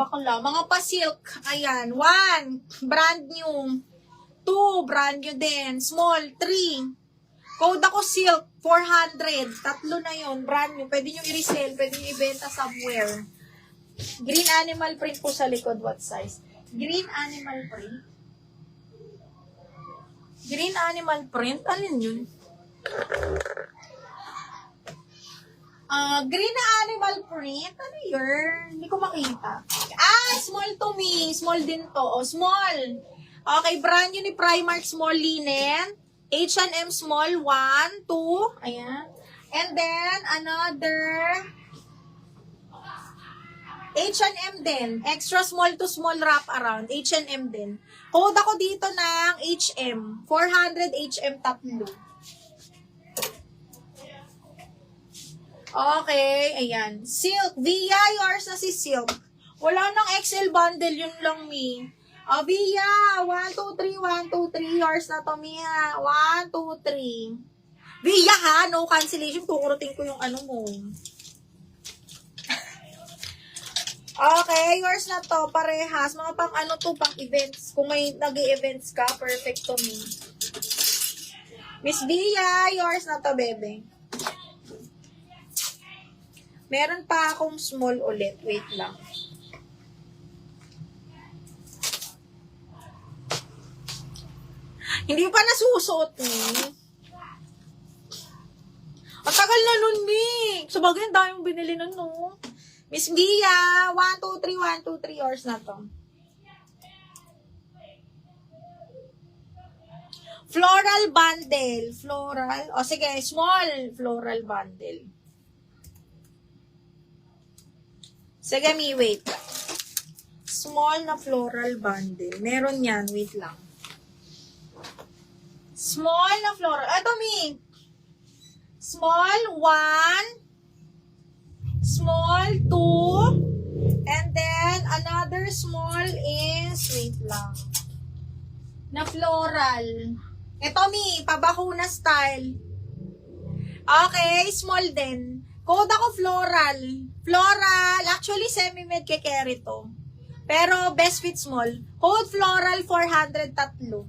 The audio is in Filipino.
bakla. Mga pa-silk. Ayan. 1, brand new. 2, brand new din. Small, 3. Code ako silk, 400. Tatlo na yon, brand new. Pwede nyo i-resell, pwede nyo ibenta somewhere. Green animal print po sa likod. What size? Green animal print. Green animal print? Alin yun? Green na animal print? Ano yun? Hindi ko makita. Small to me. Small din to. Small. Okay, brand new ni Primark, small linen. H&M small, 1, 2. Ayan. And then, another H&M din. Extra small to small wrap around. H&M din. Code ako dito ng HM. 400 HM tatlo. Okay, ayan. Silk. Via, yours na si Silk. Wala nang XL bundle, yun lang, mi. Via, 1, 2, 3, 1, 2, 3. Yours na to, Mia. 1, 2, 3. Via, ha? No cancellation. Kukurutin ko yung ano mo. Okay, yours na to. Parehas. Mga pang ano to, pang events. Kung may nag-i-events ka, perfect to me. Miss Via, yours na to, bebe. Meron pa akong small ulit. Wait lang. Hindi pa nasusuot ni. Ang tagal na nun, Mi. Sabagay, ang dami mong binili nun, no? Miss Bia, 1, 2, 3, 1, 2, 3 hours na to. Floral bundle. Floral. O, sige, small floral bundle. Sige, Mi, wait. Small na floral bundle. Meron yan, wait lang. Small na floral. Ito, Mi. Small, 1. Small, 2. And then, another small is, wait lang. Na floral. Ito, Mi. Pabakuna style. Okay, small din. Code ako floral. Floral. Actually, semi-med ke-carry to. Pero, best fit small. Code floral, 400 tatlo.